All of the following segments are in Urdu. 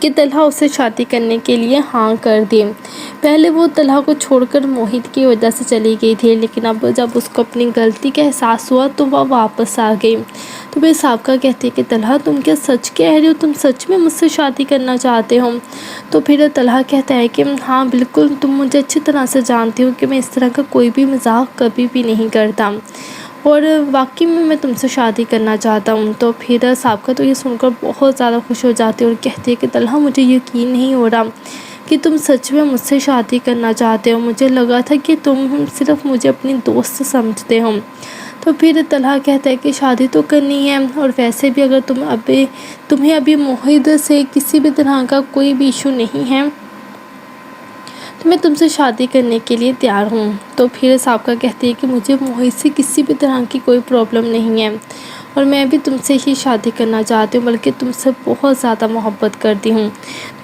کہ طلحہ اسے شادی کرنے کے لیے ہاں کر دی۔ پہلے وہ طلحہ کو چھوڑ کر موہت کی وجہ سے چلی گئی تھی، لیکن اب جب اس کو اپنی غلطی کا احساس ہوا تو وہ واپس آ گئی۔ تو پھر سابقہ کہتی ہے کہ طلحہ تم کیا سچ کہہ رہے ہو، تم سچ میں مجھ سے شادی کرنا چاہتے ہو؟ تو پھر طلحہ کہتا ہے کہ ہاں بالکل، تم مجھے اچھی طرح سے جانتی ہو کہ میں اس طرح کا کوئی بھی مذاق کبھی بھی نہیں کرتا، اور واقعی میں تم سے شادی کرنا چاہتا ہوں۔ تو پھر سابقہ تو یہ سن کر بہت زیادہ خوش ہو جاتی ہے اور کہتی ہے کہ طلحہ مجھے یقین نہیں ہو رہا کہ تم سچ میں مجھ سے شادی کرنا چاہتے ہو، مجھے لگا تھا کہ تم صرف مجھے اپنی دوست سمجھتے ہو۔ تو پھر طلحہ کہتا ہے کہ شادی تو کرنی ہے، اور ویسے بھی اگر تمہیں ابھی موہت سے کسی بھی طرح کا کوئی بھی ایشو نہیں ہے تو میں تم سے شادی کرنے کے لیے تیار ہوں۔ تو پھر سابقہ کہتی ہے کہ مجھے موہت سے کسی بھی طرح کی کوئی پرابلم نہیں ہے، اور میں بھی تم سے ہی شادی کرنا چاہتی ہوں، بلکہ تم سے بہت زیادہ محبت کرتی ہوں۔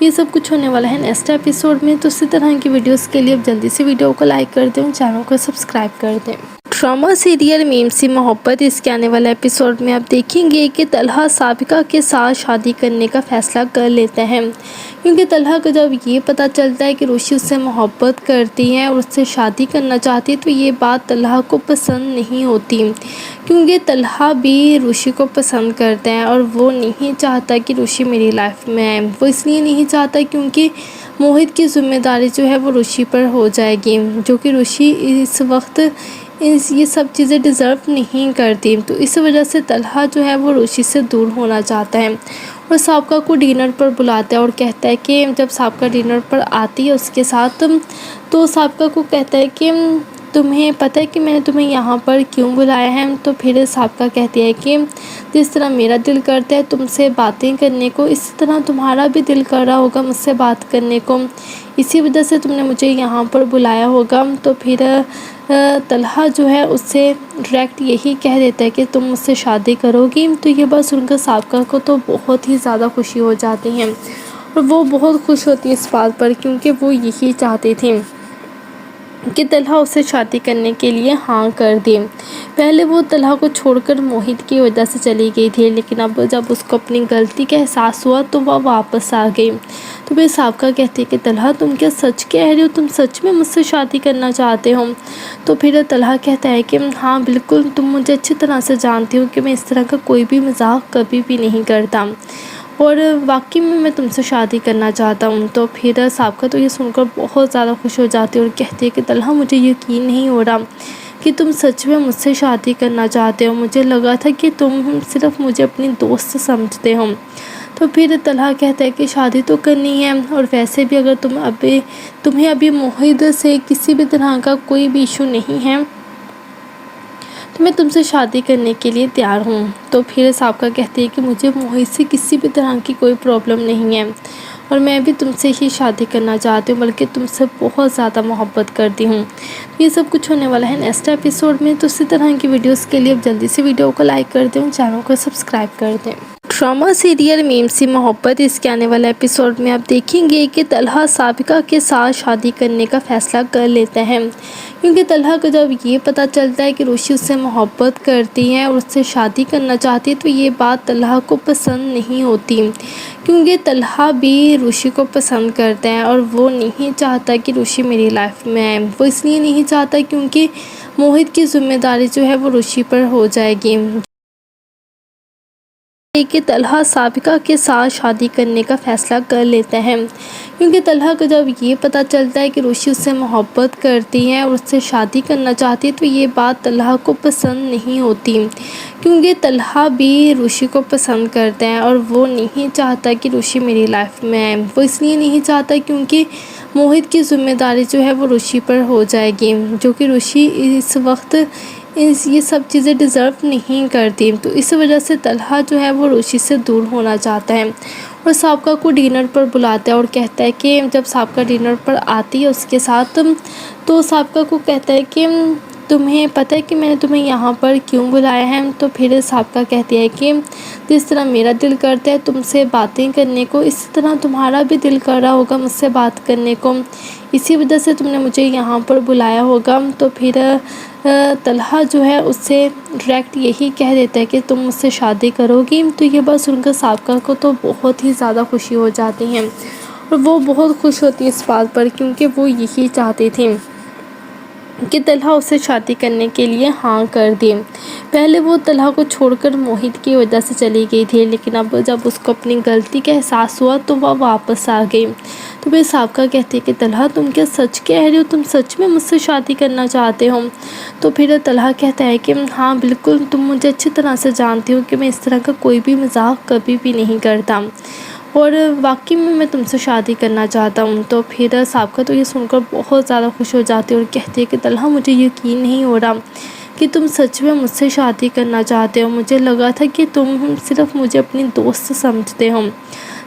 یہ سب کچھ ہونے والا ہے نیکسٹ ایپیسوڈ میں، تو اسی طرح کی ویڈیوز کے لیے اب جلدی سے ویڈیو کو لائک کر دیں، چینل کو سبسکرائب کر دیں۔ ڈرامہ سیریل میم سی محبت، اس کے آنے والے ایپیسوڈ میں آپ دیکھیں گے کہ طلحہ سابقہ کے ساتھ شادی کرنے کا فیصلہ کر لیتا ہے، کیونکہ طلحہ کو جب یہ پتہ چلتا ہے کہ روشی اس سے محبت کرتی ہے اور اس سے شادی کرنا چاہتی ہے تو یہ بات طلحہ کو پسند نہیں ہوتی، کیونکہ طلحہ بھی روشی کو پسند کرتا ہے اور وہ نہیں چاہتا کہ روشی میری لائف میں آئے۔ وہ اس لیے نہیں چاہتا کیونکہ موہت کی ذمہ داری جو ہے وہ روشی پر ہو جائے گی، جو کہ روشی اس وقت یہ سب چیزیں ڈیزرو نہیں کرتی، تو اس وجہ سے طلحہ جو ہے وہ روشی سے دور ہونا چاہتا ہے اور سابقہ کو ڈنر پر بلاتا ہے اور کہتا ہے کہ جب سابقہ ڈنر پر آتی ہے اس کے ساتھ تو سابقہ کو کہتا ہے کہ تمہیں پتہ ہے کہ میں نے تمہیں یہاں پر کیوں بلایا ہے؟ تو پھر سابقہ کہتی ہے کہ جس طرح میرا دل کرتا ہے تم سے باتیں کرنے کو، اسی طرح تمہارا بھی دل کر رہا ہوگا مجھ سے بات کرنے کو، اسی وجہ سے تم نے مجھے یہاں پر بلایا ہوگا۔ تو پھر طلحہ جو ہے اس سے ڈائریکٹ یہی کہہ دیتا ہے کہ تم مجھ سے شادی کرو گی۔ تو یہ بات سن کر سابقہ کو تو بہت ہی زیادہ خوشی ہو جاتی ہے، اور وہ بہت خوش ہوتی ہے اس بات پر، کیونکہ وہ یہی چاہتی تھی کہ طلحہ اسے شادی کرنے کے لیے ہاں کر دی۔ پہلے وہ طلحہ کو چھوڑ کر موہت کی وجہ سے چلی گئی تھی، لیکن اب جب اس کو اپنی غلطی کا احساس ہوا تو وہ واپس آ گئی۔ تو پھر سابقہ کہتی ہے کہ طلحہ تم کیا سچ کہہ رہے ہو، تم سچ میں مجھ سے شادی کرنا چاہتے ہو؟ تو پھر طلحہ کہتا ہے کہ ہاں بالکل، تم مجھے اچھی طرح سے جانتی ہو کہ میں اس طرح کا کوئی بھی مذاق کبھی بھی نہیں کرتا، اور واقعی میں تم سے شادی کرنا چاہتا ہوں۔ تو پھر سابقہ تو یہ سن کر بہت زیادہ خوش ہو جاتی ہے اور کہتی ہے کہ طلحہ مجھے یقین نہیں ہو رہا کہ تم سچ میں مجھ سے شادی کرنا چاہتے ہو، مجھے لگا تھا کہ تم صرف مجھے اپنی دوست سمجھتے ہو۔ تو پھر طلحہ کہتا ہے کہ شادی تو کرنی ہے، اور ویسے بھی اگر تمہیں ابھی موہت سے کسی بھی طرح کا کوئی بھی ایشو نہیں ہے تو میں تم سے شادی کرنے کے لیے تیار ہوں۔ تو پھر سابقہ کہتی ہے کہ مجھے موہت سے کسی بھی طرح کی کوئی پرابلم نہیں ہے، اور میں بھی تم سے ہی شادی کرنا چاہتی ہوں، بلکہ تم سے بہت زیادہ محبت کرتی ہوں۔ یہ سب کچھ ہونے والا ہے نیکسٹ ایپیسوڈ میں، تو اسی طرح کی ویڈیوز کے لیے اب جلدی سے ویڈیو کو لائک کر دیں، چینل کو سبسکرائب کر دیں۔ ڈرامہ سیریل میم سی محبت، اس کے آنے والے ایپیسوڈ میں آپ دیکھیں گے کہ طلحہ سابقہ کے ساتھ شادی کرنے کا فیصلہ کر لیتا ہے، کیونکہ طلحہ کو جب یہ پتہ چلتا ہے کہ روشی اس سے محبت کرتی ہے اور اس سے شادی کرنا چاہتی ہے تو یہ بات طلحہ کو پسند نہیں ہوتی، کیونکہ طلحہ بھی روشی کو پسند کرتا ہے اور وہ نہیں چاہتا کہ روشی میری لائف میں آئے۔ وہ اس لیے نہیں چاہتا کیونکہ موہت کی ذمہ داری جو ہے وہ روشی پر ہو جائے گی، کہ طلحہ سابقہ کے ساتھ شادی کرنے کا فیصلہ کر لیتا ہے، کیونکہ طلحہ کو جب یہ پتہ چلتا ہے کہ روشی اس سے محبت کرتی ہے اور اس سے شادی کرنا چاہتی ہے تو یہ بات طلحہ کو پسند نہیں ہوتی، کیونکہ طلحہ بھی روشی کو پسند کرتا ہے اور وہ نہیں چاہتا کہ روشی میری لائف میں آئے۔ وہ اس لیے نہیں چاہتا کیونکہ موہت کی ذمہ داری جو ہے وہ روشی پر ہو جائے گی، جو کہ روشی اس وقت یہ سب چیزیں ڈیزرو نہیں کرتی، تو اس وجہ سے طلحہ جو ہے وہ روشی سے دور ہونا چاہتا ہے اور سابقہ کو ڈنر پر بلاتا ہے اور کہتا ہے کہ جب سابقہ ڈنر پر آتی ہے اس کے ساتھ تو سابقہ کو کہتا ہے کہ تمہیں پتہ ہے کہ میں نے تمہیں یہاں پر کیوں بلایا ہے؟ تو پھر سابقہ کہتی ہے کہ جس طرح میرا دل کرتا ہے تم سے باتیں کرنے کو، اسی طرح تمہارا بھی دل کر رہا ہوگا مجھ سے بات کرنے کو، اسی وجہ سے تم نے مجھے یہاں پر بلایا ہوگا۔ تو پھر طلحہ جو ہے اس سے ڈائریکٹ یہی کہہ دیتا ہے کہ تم مجھ سے شادی کرو گی۔ تو یہ بات سن کر سابقہ کو تو بہت ہی زیادہ خوشی ہو جاتی ہے، اور وہ بہت خوش ہوتی ہے اس بات پر، کیونکہ وہ یہی چاہتی تھی کہ طلحہ اسے شادی کرنے کے لیے ہاں کر دے۔ پہلے وہ طلحہ کو چھوڑ کر موہت کی وجہ سے چلی گئی تھی، لیکن اب جب اس کو اپنی غلطی کا احساس ہوا تو وہ واپس آ گئی۔ تو پھر سابقہ کہتی ہے کہ طلحہ تم کیا سچ کہہ رہے ہو؟ تم سچ میں مجھ سے شادی کرنا چاہتے ہو؟ تو پھر طلحہ کہتا ہے کہ ہاں بالکل، تم مجھے اچھی طرح سے جانتی ہو کہ میں اس طرح کا کوئی بھی مذاق کبھی بھی نہیں کرتا، اور واقعی میں تم سے شادی کرنا چاہتا ہوں۔ تو پھر سابقہ تو یہ سن کر بہت زیادہ خوش ہو جاتی ہے اور کہتی ہے کہ طلحہ مجھے یقین نہیں ہو رہا کہ تم سچ میں مجھ سے شادی کرنا چاہتے ہو، مجھے لگا تھا کہ تم صرف مجھے اپنی دوست سمجھتے ہو۔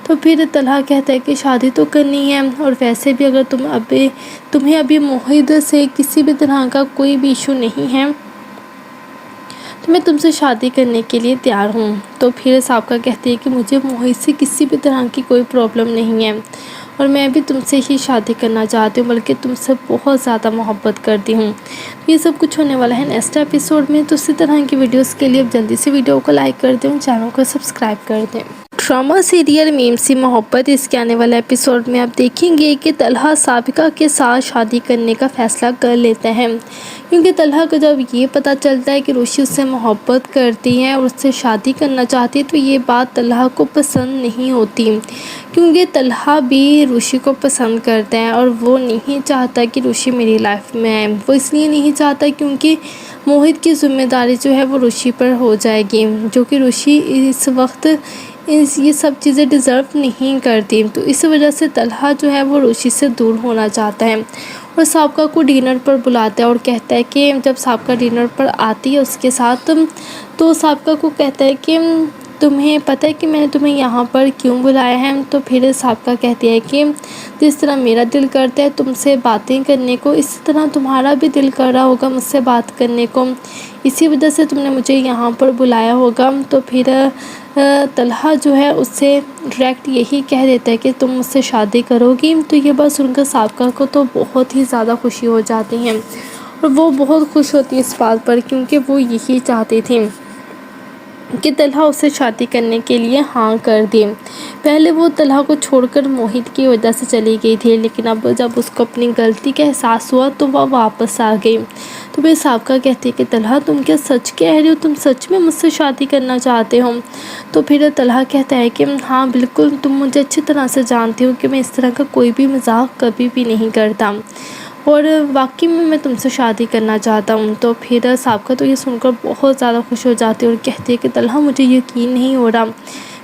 تو پھر طلحہ کہتا ہے کہ شادی تو کرنی ہے، اور ویسے بھی اگر تمہیں ابھی موہت سے کسی بھی طرح کا کوئی بھی ایشو نہیں ہے تو میں تم سے شادی کرنے کے لیے تیار ہوں۔ تو پھر سابقہ کہتی ہے کہ مجھے موہت سے کسی بھی طرح کی کوئی پرابلم نہیں ہے، اور میں بھی تم سے ہی شادی کرنا چاہتی ہوں، بلکہ تم سے بہت زیادہ محبت کرتی ہوں۔ یہ سب کچھ ہونے والا ہے نیکسٹ ایپیسوڈ میں، تو اسی طرح کی ویڈیوز کے لیے اب جلدی سے ویڈیو کو لائک کر دیں، چینل کو سبسکرائب کر دیں۔ ڈرامہ سیریل میم سی محبت، اس کے آنے والے ایپیسوڈ میں آپ دیکھیں گے کہ طلحہ سابقہ کے ساتھ شادی کرنے کا فیصلہ کر لیتا ہے، کیونکہ طلحہ کو جب یہ پتہ چلتا ہے کہ روشی اس سے محبت کرتی ہے اور اس سے شادی کرنا چاہتی ہے تو یہ بات طلحہ کو پسند نہیں ہوتی، کیونکہ طلحہ بھی روشی کو پسند کرتا ہے اور وہ نہیں چاہتا کہ روشی میری لائف میں آئے۔ وہ اس لیے نہیں چاہتا کیونکہ موہت کی ذمہ داری جو ہے وہ روشی پر ہو جائے گی، جو کہ روشی اس وقت یہ سب چیزیں ڈیزرو نہیں کرتی۔ تو اس وجہ سے طلحہ جو ہے وہ روشی سے دور ہونا چاہتا ہے، اور سابقہ کو ڈنر پر بلاتا ہے اور کہتا ہے کہ جب سابقہ ڈنر پر آتی ہے اس کے ساتھ، تو سابقہ کو کہتا ہے کہ تمہیں پتہ ہے کہ میں نے تمہیں یہاں پر کیوں بلایا ہے؟ تو پھر سابقہ کہتی ہے کہ جس طرح میرا دل کرتا ہے تم سے باتیں کرنے کو، اسی طرح تمہارا بھی دل کر رہا ہوگا مجھ سے بات کرنے کو، اسی وجہ سے تم نے مجھے یہاں پر بلایا ہوگا۔ تو پھر طلحہ جو ہے اس سے ڈائریکٹ یہی کہہ دیتا ہے کہ تم مجھ سے شادی کرو گی۔ تو یہ بات سن کر سابقہ کو تو بہت ہی زیادہ خوشی ہو جاتی ہے، اور وہ بہت خوش ہوتی ہے اس بات پر، کیونکہ وہ یہی چاہتی تھی کہ طلحہ اسے شادی کرنے کے لیے ہاں کر دے۔ پہلے وہ طلحہ کو چھوڑ کر موہت کی وجہ سے چلی گئی تھی، لیکن اب جب اس کو اپنی غلطی کا احساس ہوا تو وہ واپس آ گئی۔ تو پھر سابقہ کہتی ہے کہ طلحہ تم کیا سچ کہہ رہے ہو؟ تم سچ میں مجھ سے شادی کرنا چاہتے ہو؟ تو پھر طلحہ کہتا ہے کہ ہاں بالکل، تم مجھے اچھی طرح سے جانتی ہو کہ میں اس طرح کا کوئی بھی مذاق کبھی بھی نہیں کرتا، اور واقعی میں تم سے شادی کرنا چاہتا ہوں۔ تو پھر سابقہ تو یہ سن کر بہت زیادہ خوش ہو جاتی ہے اور کہتی ہے کہ طلحہ مجھے یقین نہیں ہو رہا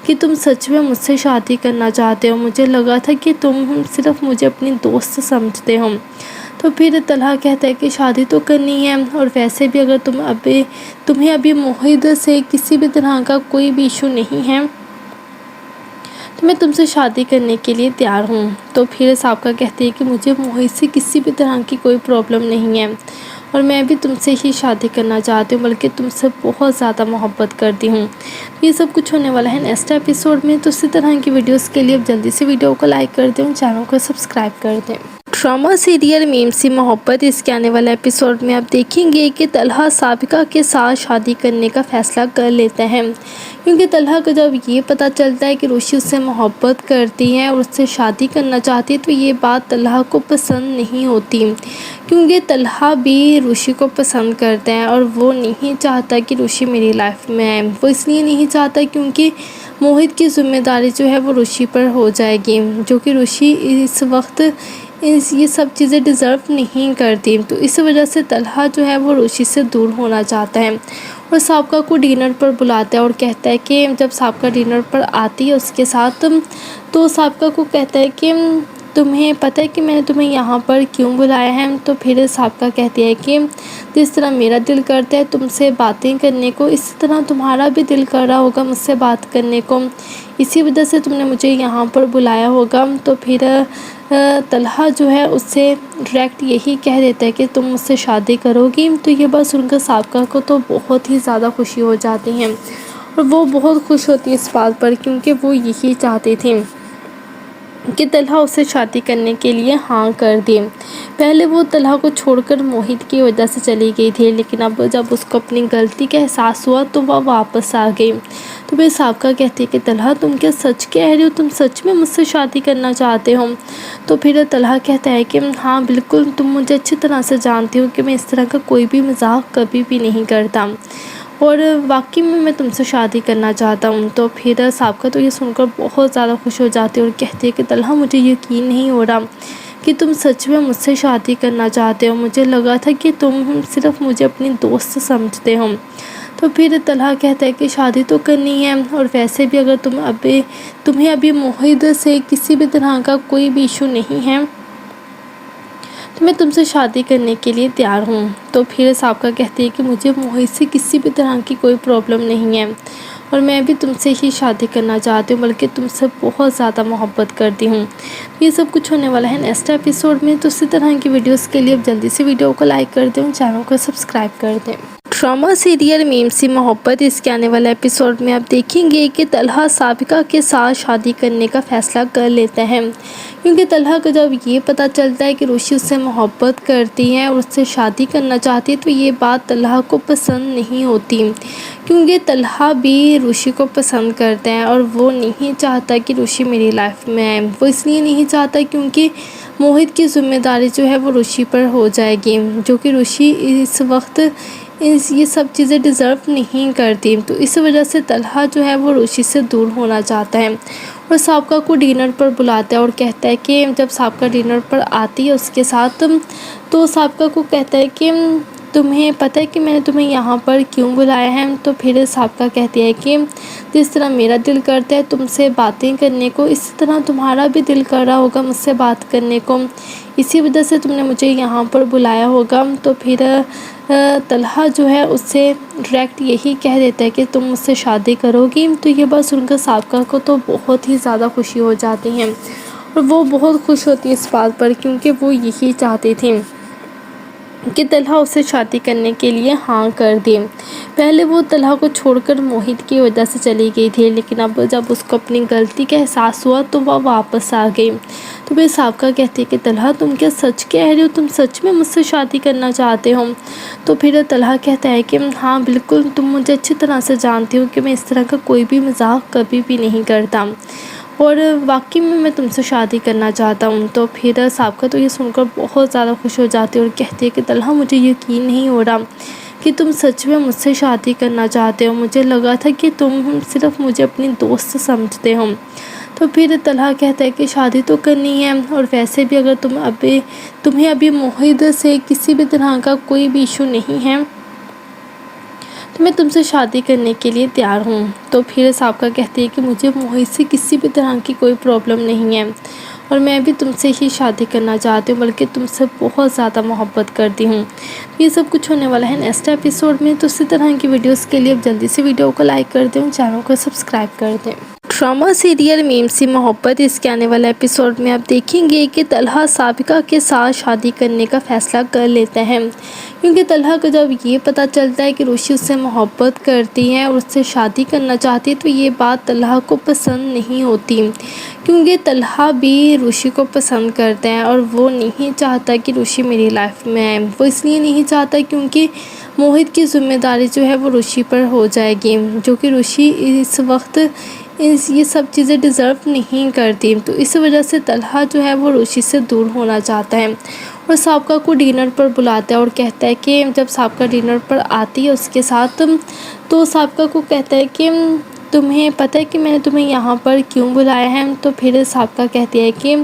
کہ تم سچ میں مجھ سے شادی کرنا چاہتے ہو، مجھے لگا تھا کہ تم صرف مجھے اپنی دوست سمجھتے ہو۔ تو پھر طلحہ کہتا ہے کہ شادی تو کرنی ہے، اور ویسے بھی اگر تمہیں ابھی موہت سے کسی بھی طرح کا کوئی بھی ایشو نہیں ہے تو میں تم سے شادی کرنے کے لیے تیار ہوں۔ تو پھر سابقہ کہتی ہے کہ مجھے موہت سے کسی بھی طرح کی کوئی پرابلم نہیں ہے، اور میں بھی تم سے ہی شادی کرنا چاہتی ہوں، بلکہ تم سے بہت زیادہ محبت کرتی ہوں۔ یہ سب کچھ ہونے والا ہے نیکسٹ ایپیسوڈ میں، تو اسی طرح کی ویڈیوز کے لیے اب جلدی سے ویڈیو کو لائک کر دیں، چینل کو سبسکرائب کر دیں۔ ڈرامہ سیریل میم سی محبت، اس کے آنے والے ایپیسوڈ میں آپ دیکھیں گے کہ طلحہ سابقہ کے ساتھ شادی کرنے کا فیصلہ کر لیتا ہے، کیونکہ طلحہ کو جب یہ پتہ چلتا ہے کہ روشی اس سے محبت کرتی ہے اور اس سے شادی کرنا چاہتی ہے تو یہ بات طلحہ کو پسند نہیں ہوتی، کیونکہ طلحہ بھی روشی کو پسند کرتا ہے اور وہ نہیں چاہتا کہ روشی میری لائف میں آئے۔ وہ اس لیے نہیں چاہتا کیونکہ موہت کی ذمہ داری جو ہے وہ روشی پر ہو جائے گی، جو کہ روشی اس وقت یہ سب چیزیں ڈیزرو نہیں کرتی۔ تو اس وجہ سے طلحہ جو ہے وہ روشی سے دور ہونا چاہتا ہے، اور سابقہ کو ڈنر پر بلاتا ہے اور کہتا ہے کہ جب سابقہ ڈنر پر آتی ہے اس کے ساتھ، تو سابقہ کو کہتا ہے کہ تمہیں پتہ ہے کہ میں نے تمہیں یہاں پر کیوں بلایا ہے؟ تو پھر سابقہ کہتی ہے کہ جس طرح میرا دل کرتا ہے تم سے باتیں کرنے کو، اسی طرح تمہارا بھی دل کر رہا ہوگا مجھ سے بات کرنے کو، اسی وجہ سے تم نے مجھے یہاں پر بلایا ہوگا۔ تو پھر طلحہ جو ہے اس سے ڈائریکٹ یہی کہہ دیتا ہے کہ تم مجھ سے شادی کرو گی۔ تو یہ بات سن کر سابقہ کو تو بہت ہی زیادہ خوشی ہو جاتی ہے اور وہ بہت خوش ہوتی ہے اس بات پر، کیونکہ وہ یہی چاہتی تھی کہ طلحہ اسے شادی کرنے کے لیے ہاں کر دے۔ پہلے وہ طلحہ کو چھوڑ کر موہت کی وجہ سے چلی گئی تھی، لیکن اب جب اس کو اپنی غلطی کا احساس ہوا تو وہ واپس آ گئی۔ تو پھر سابقہ کہتی ہے کہ طلحہ تم کیا سچ کہہ رہے ہو؟ تم سچ میں مجھ سے شادی کرنا چاہتے ہو؟ تو پھر طلحہ کہتا ہے کہ ہاں بالکل، تم مجھے اچھی طرح سے جانتی ہو کہ میں اس طرح کا کوئی بھی مذاق کبھی بھی نہیں کرتا، اور واقعی میں تم سے شادی کرنا چاہتا ہوں۔ تو پھر سابقہ تو یہ سن کر بہت زیادہ خوش ہو جاتی ہے اور کہتی ہے کہ طلحہ مجھے یقین نہیں ہو رہا کہ تم سچ میں مجھ سے شادی کرنا چاہتے ہو، مجھے لگا تھا کہ تم صرف مجھے اپنی دوست سمجھتے ہو۔ تو پھر طلحہ کہتا ہے کہ شادی تو کرنی ہے، اور ویسے بھی اگر تمہیں ابھی موہت سے کسی بھی طرح کا کوئی بھی ایشو نہیں ہے تو میں تم سے شادی کرنے کے لیے تیار ہوں۔ تو پھر سابقہ کہتی ہے کہ مجھے موہت سے کسی بھی طرح کی کوئی پرابلم نہیں ہے، اور میں بھی تم سے ہی شادی کرنا چاہتی ہوں، بلکہ تم سے بہت زیادہ محبت کرتی ہوں۔ یہ سب کچھ ہونے والا ہے نیکسٹ ایپیسوڈ میں، تو اسی طرح کی ویڈیوز کے لیے اب جلدی سے ویڈیو کو لائک کر دیں، چینل کو سبسکرائب کر دیں۔ ڈرامہ سیریل میم سی محبت، اس کے آنے والے ایپیسوڈ میں آپ دیکھیں گے کہ طلحہ سابقہ کے ساتھ شادی کرنے کا فیصلہ کر لیتا ہے، کیونکہ طلحہ کو جب یہ پتہ چلتا ہے کہ روشی اس سے محبت کرتی ہے اور اس سے شادی کرنا چاہتی ہے تو یہ بات طلحہ کو پسند نہیں ہوتی، کیونکہ طلحہ بھی روشی کو پسند کرتا ہے اور وہ نہیں چاہتا کہ روشی میری لائف میں آئے۔ وہ اس لیے نہیں چاہتا کیونکہ موہت کی ذمہ داری جو ہے وہ روشی پر ہو جائے گی، جو کہ روشی اس وقت یہ سب چیزیں ڈیزرو نہیں کرتی۔ تو اس وجہ سے طلحہ جو ہے وہ روشی سے دور ہونا چاہتا ہے اور سابقہ کو ڈنر پر بلاتا ہے اور کہتا ہے کہ جب سابقہ ڈنر پر آتی ہے اس کے ساتھ، تو سابقہ کو کہتا ہے کہ تمہیں پتہ ہے کہ میں نے تمہیں یہاں پر کیوں بلایا ہے؟ تو پھر سابقہ کہتی ہے کہ جس طرح میرا دل کرتا ہے تم سے باتیں کرنے کو، اسی طرح تمہارا بھی دل کر رہا ہوگا مجھ سے بات کرنے کو، اسی وجہ سے تم نے مجھے یہاں پر بلایا ہوگا۔ تو پھر طلحہ جو ہے اس سے ڈائریکٹ یہی کہہ دیتا ہے کہ تم مجھ سے شادی کرو گی۔ تو یہ بات سن کر سابقہ کو تو بہت ہی زیادہ خوشی ہو جاتی ہے اور وہ بہت خوش ہوتی ہے اس بات پر، کیونکہ وہ یہی چاہتی تھی کہ طلحہ اسے شادی کرنے کے لیے ہاں کر دے۔ پہلے وہ طلحہ کو چھوڑ کر موہت کی وجہ سے چلی گئی تھی، لیکن اب جب اس کو اپنی غلطی کا احساس ہوا تو وہ واپس آ گئی۔ تو پھر سابقہ کہتی ہے کہ طلحہ تم کیا سچ کہہ رہے ہو؟ تم سچ میں مجھ سے شادی کرنا چاہتے ہو؟ تو پھر طلحہ کہتا ہے کہ ہاں بالکل، تم مجھے اچھی طرح سے جانتی ہو کہ میں اس طرح کا کوئی بھی مذاق کبھی بھی نہیں کرتا، اور واقعی میں تم سے شادی کرنا چاہتا ہوں۔ تو پھر سابقہ تو یہ سن کر بہت زیادہ خوش ہو جاتی ہے اور کہتی ہے کہ طلحہ مجھے یقین نہیں ہو رہا کہ تم سچ میں مجھ سے شادی کرنا چاہتے ہو، مجھے لگا تھا کہ تم صرف مجھے اپنی دوست سمجھتے ہو۔ تو پھر طلحہ کہتا ہے کہ شادی تو کرنی ہے، اور ویسے بھی اگر تمہیں ابھی موہت سے کسی بھی طرح کا کوئی بھی ایشو نہیں ہے تو میں تم سے شادی کرنے کے لیے تیار ہوں۔ تو پھر سابقہ کہتی ہے کہ مجھے موہت سے کسی بھی طرح کی کوئی پرابلم نہیں ہے، اور میں بھی تم سے ہی شادی کرنا چاہتی ہوں، بلکہ تم سے بہت زیادہ محبت کرتی ہوں۔ یہ سب کچھ ہونے والا ہے نیکسٹ ایپیسوڈ میں، تو اسی طرح کی ویڈیوز کے لیے اب جلدی سے ویڈیو کو لائک کر دیں، چینل کو سبسکرائب کر دیں۔ ڈرامہ سیریل میم سی محبت، اس کے آنے والے ایپیسوڈ میں آپ دیکھیں گے کہ طلحہ سابقہ کے ساتھ شادی کرنے کا فیصلہ کر لیتا ہے، کیونکہ طلحہ کو جب یہ پتہ چلتا ہے کہ روشی اس سے محبت کرتی ہے اور اس سے شادی کرنا چاہتی ہے تو یہ بات طلحہ کو پسند نہیں ہوتی، کیونکہ طلحہ بھی روشی کو پسند کرتا ہے اور وہ نہیں چاہتا کہ روشی میری لائف میں آئے۔ وہ اس لیے نہیں چاہتا کیونکہ موہت کی ذمہ داری جو ہے وہ روشی پر ہو جائے گی، جو کہ روشی اس وقت یہ سب چیزیں ڈیزرو نہیں کرتی۔ تو اس وجہ سے طلحہ جو ہے وہ روشی سے دور ہونا چاہتا ہے اور سابقہ کو ڈنر پر بلاتا ہے اور کہتا ہے کہ جب سابقہ ڈنر پر آتی ہے اس کے ساتھ، تو سابقہ کو کہتا ہے کہ تمہیں پتہ ہے کہ میں نے تمہیں یہاں پر کیوں بلایا ہے؟ تو پھر سابقہ کہتی ہے کہ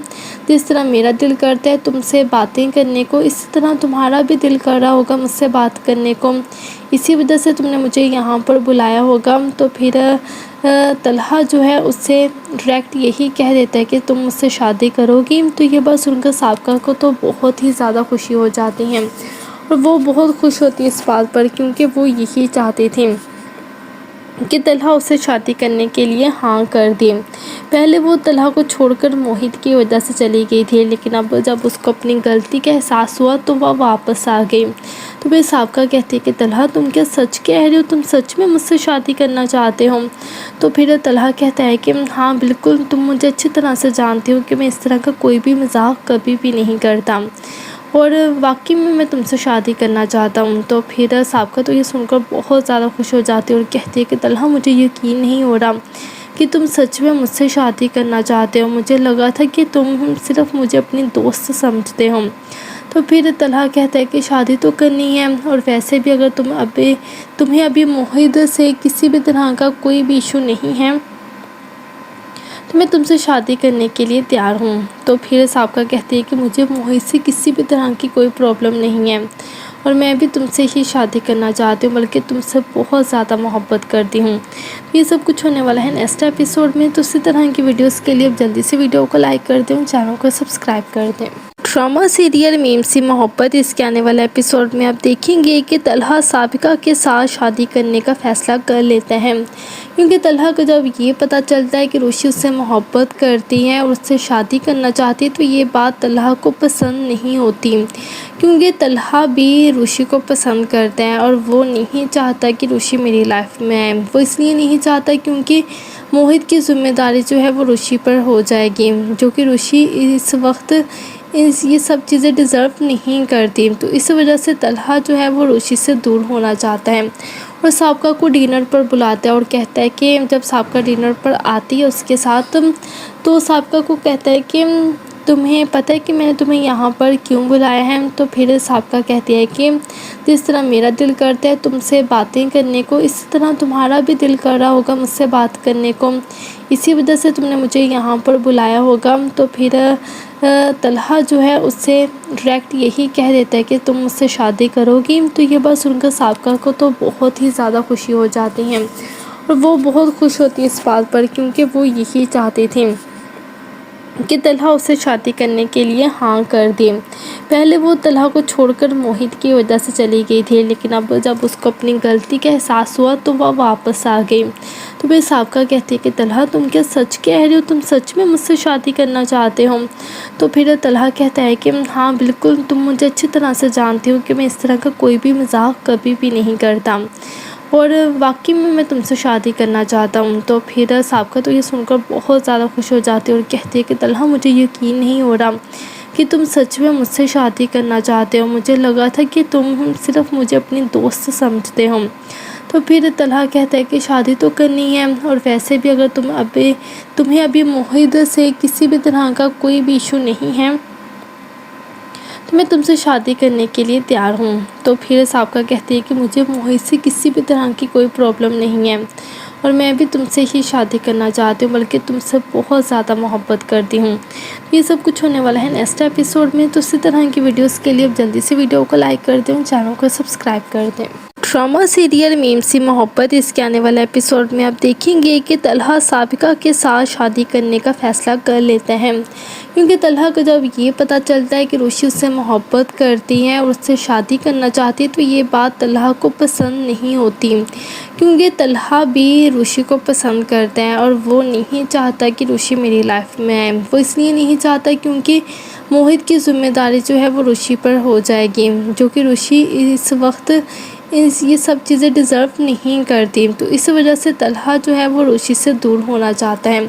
جس طرح میرا دل کرتا ہے تم سے باتیں کرنے کو، اسی طرح تمہارا بھی دل کر رہا ہوگا مجھ سے بات کرنے کو، اسی وجہ سے تم نے مجھے یہاں پر بلایا ہوگا۔ تو پھر طلحہ جو ہے اس سے ڈائریکٹ یہی کہہ دیتا ہے کہ تم مجھ سے شادی کرو گی۔ تو یہ بات سن کر سابقہ کو تو بہت ہی زیادہ خوشی ہو جاتی ہے اور وہ بہت خوش ہوتی ہے اس بات پر، کیونکہ وہ یہی چاہتی تھی کہ طلحہ اسے شادی کرنے کے لیے ہاں کر دی۔ پہلے وہ طلحہ کو چھوڑ کر موہت کی وجہ سے چلی گئی تھی، لیکن اب جب اس کو اپنی غلطی کا احساس ہوا تو وہ واپس آ گئی۔ تو پھر سابقہ کہتی ہے کہ طلحہ تم کیا سچ کہہ رہے ہو، تم سچ میں مجھ سے شادی کرنا چاہتے ہو؟ تو پھر طلحہ کہتا ہے کہ ہاں بالکل، تم مجھے اچھی طرح سے جانتے ہو کہ میں اس طرح کا کوئی بھی مذاق کبھی بھی نہیں کرتا، اور واقعی میں تم سے شادی کرنا چاہتا ہوں۔ تو پھر سابقہ تو یہ سن کر بہت زیادہ خوش ہو جاتی ہے اور کہتی ہے کہ طلحہ مجھے یقین نہیں ہو رہا کہ تم سچ میں مجھ سے شادی کرنا چاہتے ہو، مجھے لگا تھا کہ تم صرف مجھے اپنی دوست سمجھتے ہو۔ تو پھر طلحہ کہتا ہے کہ شادی تو کرنی ہے، اور ویسے بھی اگر تمہیں ابھی موہت سے کسی بھی طرح کا کوئی بھی ایشو نہیں ہے تو میں تم سے شادی کرنے کے لیے تیار ہوں۔ تو پھر سابقہ کہتی ہے کہ مجھے موہت سے کسی بھی طرح کی کوئی پرابلم نہیں ہے، اور میں بھی تم سے ہی شادی کرنا چاہتی ہوں، بلکہ تم سے بہت زیادہ محبت کرتی ہوں۔ یہ سب کچھ ہونے والا ہے نیکسٹ ایپیسوڈ میں، تو اسی طرح کی ویڈیوز کے لیے اب جلدی سے ویڈیو کو لائک کر دیں، چینل کو سبسکرائب کر دیں۔ ڈرامہ سیریل میم سی محبت، اس کے آنے والے ایپیسوڈ میں آپ دیکھیں گے کہ طلحہ سابقہ کے ساتھ شادی کرنے کا فیصلہ کر لیتا ہے، کیونکہ طلحہ کو جب یہ پتہ چلتا ہے کہ روشی اس سے محبت کرتی ہے اور اس سے شادی کرنا چاہتی ہے تو یہ بات طلحہ کو پسند نہیں ہوتی، کیونکہ طلحہ بھی روشی کو پسند کرتا ہے اور وہ نہیں چاہتا کہ روشی میری لائف میں آئے۔ وہ اس لیے نہیں چاہتا کیونکہ موہت کی ذمہ داری جو ہے وہ روشی پر ہو جائے گی، جو کہ روشی اس وقت یہ سب چیزیں ڈیزرو نہیں کرتی۔ تو اس وجہ سے طلحہ جو ہے وہ روشی سے دور ہونا چاہتا ہے اور سابقہ کو ڈنر پر بلاتا ہے، اور کہتا ہے کہ جب سابقہ ڈنر پر آتی ہے اس کے ساتھ تو سابقہ کو کہتا ہے کہ تمہیں پتہ ہے کہ میں نے تمہیں یہاں پر کیوں بلایا ہے؟ تو پھر سابقہ کہتی ہے کہ جس طرح میرا دل کرتا ہے تم سے باتیں کرنے کو، اسی طرح تمہارا بھی دل کر رہا ہوگا مجھ سے بات کرنے کو، اسی وجہ سے تم نے مجھے یہاں پر بلایا ہوگا۔ تو پھر طلحہ جو ہے اس سے ڈائریکٹ یہی کہہ دیتا ہے کہ تم مجھ سے شادی کرو گی۔ تو یہ بات سن کر سابقہ کو تو بہت ہی زیادہ خوشی ہو جاتی ہے، اور وہ بہت خوش ہوتی ہے اس بات پر، کیونکہ وہ یہی چاہتی تھی کہ طلحہ اسے شادی کرنے کے لیے ہاں کر دی۔ پہلے وہ طلحہ کو چھوڑ کر موہت کی وجہ سے چلی گئی تھی، لیکن اب جب اس کو اپنی غلطی کا احساس ہوا تو وہ واپس آ گئی۔ تو پھر سابقہ کہتی ہے کہ طلحہ تم کیا سچ کہہ رہے ہو، تم سچ میں مجھ سے شادی کرنا چاہتے ہو؟ تو پھر طلحہ کہتا ہے کہ ہاں بالکل، تم مجھے اچھی طرح سے جانتے ہو کہ میں اس طرح کا کوئی بھی مذاق کبھی بھی نہیں کرتا، اور واقعی میں تم سے شادی کرنا چاہتا ہوں۔ تو پھر سابقہ تو یہ سن کر بہت زیادہ خوش ہو جاتی ہے اور کہتی ہے کہ طلحہ مجھے یقین نہیں ہو رہا کہ تم سچ میں مجھ سے شادی کرنا چاہتے ہو، مجھے لگا تھا کہ تم صرف مجھے اپنی دوست سمجھتے ہو۔ تو پھر طلحہ کہتا ہے کہ شادی تو کرنی ہے، اور ویسے بھی اگر تمہیں ابھی موہت سے کسی بھی طرح کا کوئی بھی ایشو نہیں ہے تو میں تم سے شادی کرنے کے لیے تیار ہوں۔ تو پھر سابقہ کہتی ہے کہ مجھے موہت سے کسی بھی طرح کی کوئی پرابلم نہیں ہے، اور میں بھی تم سے ہی شادی کرنا چاہتی ہوں، بلکہ تم سے بہت زیادہ محبت کرتی ہوں۔ یہ سب کچھ ہونے والا ہے نیکسٹ ایپیسوڈ میں، تو اسی طرح کی ویڈیوز کے لیے اب جلدی سے ویڈیو کو لائک کر دیں، چینل کو سبسکرائب کر دیں۔ ڈرامہ سیریل میم سی محبت، اس کے آنے والے ایپیسوڈ میں آپ دیکھیں گے کہ طلحہ سابقہ کے ساتھ شادی کرنے کا فیصلہ کر لیتا ہے، کیونکہ طلحہ کو جب یہ پتہ چلتا ہے کہ روشی اس سے محبت کرتی ہے اور اس سے شادی کرنا چاہتی ہے تو یہ بات طلحہ کو پسند نہیں ہوتی، کیونکہ طلحہ بھی روشی کو پسند کرتا ہے اور وہ نہیں چاہتا کہ روشی میری لائف میں آئے۔ وہ اس لیے نہیں چاہتا کیونکہ موہت کی ذمہ داری جو ہے وہ روشی پر ہو جائے گی، جو کہ روشی اس وقت یہ سب چیزیں ڈیزرو نہیں کرتی۔ تو اس وجہ سے طلحہ جو ہے وہ روشی سے دور ہونا چاہتا ہے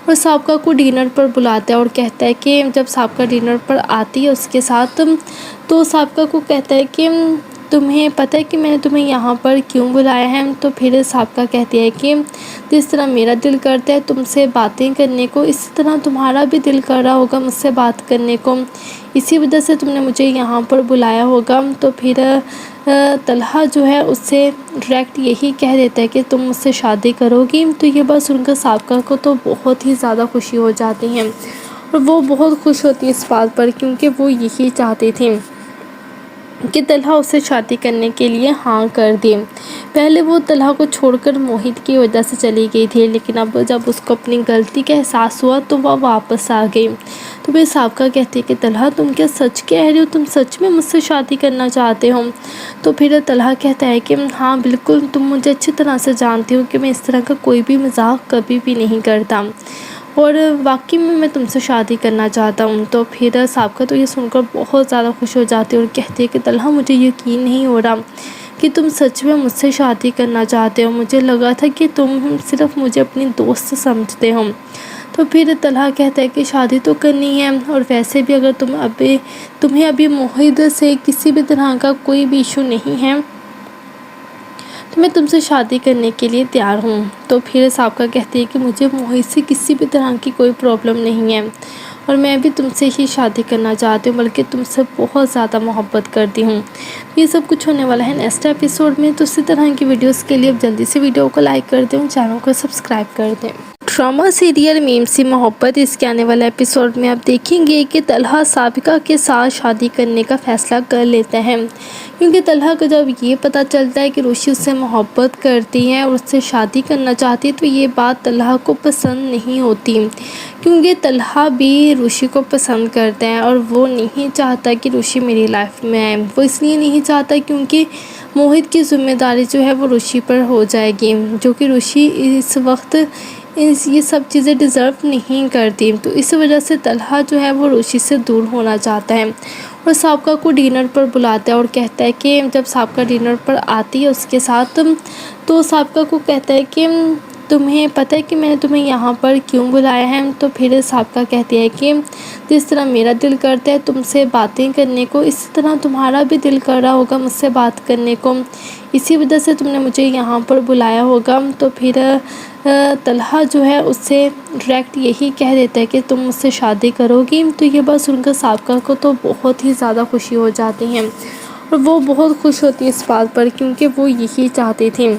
اور سابقہ کو ڈنر پر بلاتا ہے، اور کہتا ہے کہ جب سابقہ ڈنر پر آتی ہے اس کے ساتھ تو سابقہ کو کہتا ہے کہ تمہیں پتہ ہے کہ میں نے تمہیں یہاں پر کیوں بلایا ہے؟ تو پھر سابقہ کہتی ہے کہ جس طرح میرا دل کرتا ہے تم سے باتیں کرنے کو، اسی طرح تمہارا بھی دل کر رہا ہوگا مجھ سے بات کرنے کو، اسی وجہ سے تم نے مجھے یہاں پر بلایا ہوگا۔ تو پھر طلحہ جو ہے اس سے ڈائریکٹ یہی کہہ دیتا ہے کہ تم مجھ سے شادی کرو گی۔ تو یہ بات سن کر سابقہ کو تو بہت ہی زیادہ خوشی ہو جاتی ہے، اور وہ بہت خوش ہوتی ہے اس بات پر، کیونکہ وہ یہی چاہتی تھی کہ طلحہ اسے شادی کرنے کے لیے ہاں کر دے۔ پہلے وہ طلحہ کو چھوڑ کر موہت کی وجہ سے چلی گئی تھی، لیکن اب جب اس کو اپنی غلطی کا احساس ہوا تو وہ واپس آ گئی۔ تو پھر سابقہ کہتی ہے کہ طلحہ تم کیا سچ کہہ رہے ہو، تم سچ میں مجھ سے شادی کرنا چاہتے ہو؟ تو پھر طلحہ کہتا ہے کہ ہاں بالکل، تم مجھے اچھی طرح سے جانتی ہو کہ میں اس طرح کا کوئی بھی مذاق کبھی بھی نہیں کرتا، اور واقعی میں تم سے شادی کرنا چاہتا ہوں۔ تو پھر سابقہ تو یہ سن کر بہت زیادہ خوش ہو جاتی ہے اور کہتی ہے کہ طلحہ مجھے یقین نہیں ہو رہا کہ تم سچ میں مجھ سے شادی کرنا چاہتے ہو، مجھے لگا تھا کہ تم صرف مجھے اپنی دوست سمجھتے ہو۔ تو پھر طلحہ کہتا ہے کہ شادی تو کرنی ہے، اور ویسے بھی اگر تمہیں ابھی موہت سے کسی بھی طرح کا کوئی بھی ایشو نہیں ہے تو میں تم سے شادی کرنے کے لیے تیار ہوں۔ تو پھر سابقہ کہتی ہے کہ مجھے موہت سے کسی بھی طرح کی کوئی پرابلم نہیں ہے، اور میں بھی تم سے ہی شادی کرنا چاہتی ہوں، بلکہ تم سے بہت زیادہ محبت کرتی ہوں۔ یہ سب کچھ ہونے والا ہے نیکسٹ ایپیسوڈ میں، تو اسی طرح کی ویڈیوز کے لیے اب جلدی سے ویڈیو کو لائک کر دیں اور چینل کو سبسکرائب کر دیں۔ ڈرامہ سیریل میم سی محبت، اس کے آنے والے ایپیسوڈ میں آپ دیکھیں گے کہ طلحہ سابقہ کے ساتھ شادی کرنے کا فیصلہ کر لیتا ہے، کیونکہ طلحہ کو جب یہ پتہ چلتا ہے کہ روشی اس سے محبت کرتی ہے اور اس سے شادی کرنا چاہتی ہے تو یہ بات طلحہ کو پسند نہیں ہوتی، کیونکہ طلحہ بھی روشی کو پسند کرتا ہے اور وہ نہیں چاہتا کہ روشی میری لائف میں آئے۔ وہ اس لیے نہیں چاہتا کیونکہ موہت کی ذمہ داری جو ہے وہ روشی پر ہو جائے گی، جو کہ روشی اس وقت یہ سب چیزیں ڈیزرو نہیں کرتی۔ تو اس وجہ سے طلحہ جو ہے وہ روشی سے دور ہونا چاہتا ہے اور سابقہ کو ڈنر پر بلاتا ہے اور کہتا ہے کہ جب سابقہ ڈنر پر آتی ہے اس کے ساتھ، تو سابقہ کو کہتا ہے کہ تمہیں پتہ ہے کہ میں نے تمہیں یہاں پر کیوں بلایا ہے؟ تو پھر سابقہ کہتی ہے کہ جس طرح میرا دل کرتا ہے تم سے باتیں کرنے کو، اسی طرح تمہارا بھی دل کر رہا ہوگا مجھ سے بات کرنے کو، اسی وجہ سے تم نے مجھے یہاں پر بلایا ہوگا۔ تو پھر طلحہ جو ہے اس سے ڈائریکٹ یہی کہہ دیتا ہے کہ تم مجھ سے شادی کرو گی۔ تو یہ بات سن کر سابقہ کو تو بہت ہی زیادہ خوشی ہو جاتی ہے، اور وہ بہت خوش ہوتی ہے اس بات پر، کیونکہ وہ یہی چاہتی تھی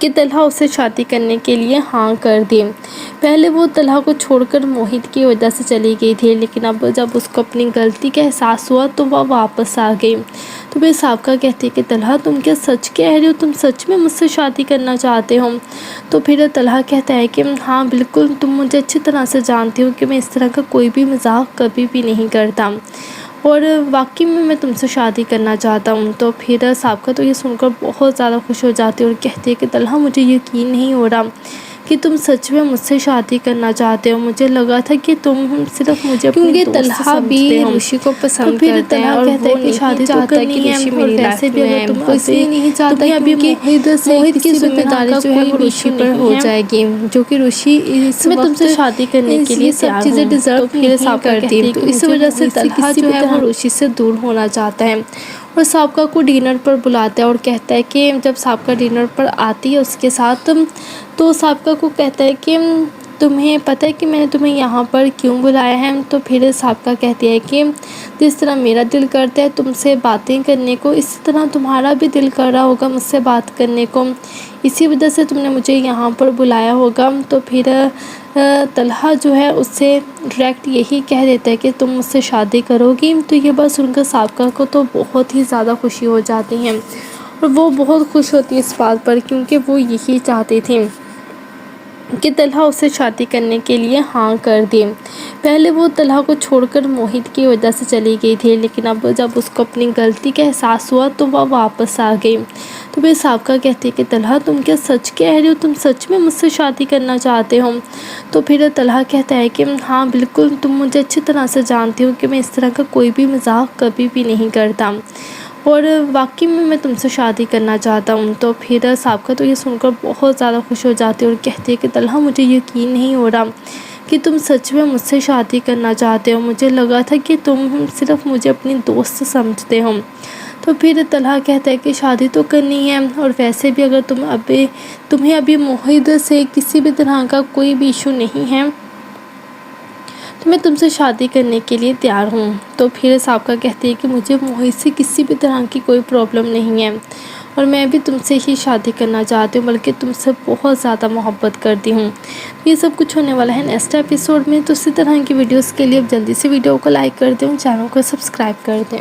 کہ طلحہ اسے شادی کرنے کے لیے ہاں کر دے۔ پہلے وہ طلحہ کو چھوڑ کر موہت کی وجہ سے چلی گئی تھی، لیکن اب جب اس کو اپنی غلطی کا احساس ہوا تو وہ واپس آ گئی۔ تو پھر سابقہ کہتی ہے کہ طلحہ تم کیا سچ کہہ رہے ہو، تم سچ میں مجھ سے شادی کرنا چاہتے ہو؟ تو پھر طلحہ کہتا ہے کہ ہاں بالکل، تم مجھے اچھی طرح سے جانتی ہو کہ میں اس طرح کا کوئی بھی مذاق کبھی بھی نہیں کرتا، اور واقعی میں تم سے شادی کرنا چاہتا ہوں۔ تو پھر سابقہ تو یہ سن کر بہت زیادہ خوش ہو جاتی ہے اور کہتی ہے کہ طلحہ مجھے یقین نہیں ہو رہا کہ تم سچ میں مجھ سے شادی کرنا چاہتے ہو، مجھے لگا تھا کہ تم صرف مجھے اپنی دوست سمجھتے ہو۔ روشی کو پسند کرتا ہے اور وہ نہیں چاہتا کہ روشی میری لائف میں آئے، وہ اس لیے نہیں چاہتا کیونکہ موہت کی ذمہ داری جو ہے وہ روشی پر ہو جائے گی، جو کہ روشی میں تم سے شادی کرنے کے لیے سب چیزیں ڈیزرو نہیں کرتی۔ تو اس وجہ سے طلحہ جو ہے وہ روشی سے دور ہونا چاہتا ہے اور سابقہ کو ڈنر پر بلاتا ہے اور کہتا ہے کہ جب سابقہ ڈنر پر آتی ہے اس کے ساتھ، تو سابقہ کو کہتا ہے کہ تمہیں پتہ ہے کہ میں نے تمہیں یہاں پر کیوں بلایا ہے؟ تو پھر سابقہ کہتی ہے کہ جس طرح میرا دل کرتا ہے تم سے باتیں کرنے کو، اسی طرح تمہارا بھی دل کر رہا ہوگا مجھ سے بات کرنے کو، اسی وجہ سے تم نے مجھے یہاں پر بلایا ہوگا۔ تو پھر طلحہ جو ہے اس سے ڈائریکٹ یہی کہہ دیتا ہے کہ تم مجھ سے شادی کرو گی۔ تو یہ بات سن کر سابقہ کو تو بہت ہی زیادہ خوشی ہو جاتی ہے، اور وہ بہت خوش ہوتی ہے اس بات پر، کیونکہ وہ یہی چاہتی تھی کہ طلحہ اسے شادی کرنے کے لیے ہاں کر دے۔ پہلے وہ طلحہ کو چھوڑ کر موہت کی وجہ سے چلی گئی تھی، لیکن اب جب اس کو اپنی غلطی کا احساس ہوا تو وہ واپس آ گئی۔ تو پھر سابقہ کہتی ہے کہ طلحہ تم کیا سچ کہہ رہے ہو، تم سچ میں مجھ سے شادی کرنا چاہتے ہو؟ تو پھر طلحہ کہتا ہے کہ ہاں بالکل، تم مجھے اچھی طرح سے جانتی ہو کہ میں اس طرح کا کوئی بھی مذاق کبھی بھی نہیں کرتا، اور واقعی میں تم سے شادی کرنا چاہتا ہوں۔ تو پھر سابقہ تو یہ سن کر بہت زیادہ خوش ہو جاتی ہے اور کہتی ہے کہ طلحہ مجھے یقین نہیں ہو رہا کہ تم سچ میں مجھ سے شادی کرنا چاہتے ہو، مجھے لگا تھا کہ تم صرف مجھے اپنی دوست سمجھتے ہو۔ تو پھر طلحہ کہتا ہے کہ شادی تو کرنی ہے، اور ویسے بھی اگر تمہیں ابھی موہت سے کسی بھی طرح کا کوئی بھی ایشو نہیں ہے تو میں تم سے شادی کرنے کے لیے تیار ہوں۔ تو پھر سابقہ کہتی ہے کہ مجھے موہت سے کسی بھی طرح کی کوئی پرابلم نہیں ہے، اور میں بھی تم سے ہی شادی کرنا چاہتی ہوں، بلکہ تم سے بہت زیادہ محبت کرتی ہوں۔ یہ سب کچھ ہونے والا ہے نیکسٹ ایپیسوڈ میں، تو اسی طرح کی ویڈیوز کے لیے اب جلدی سے ویڈیو کو لائک کر دیں اور چینل کو سبسکرائب کر دیں۔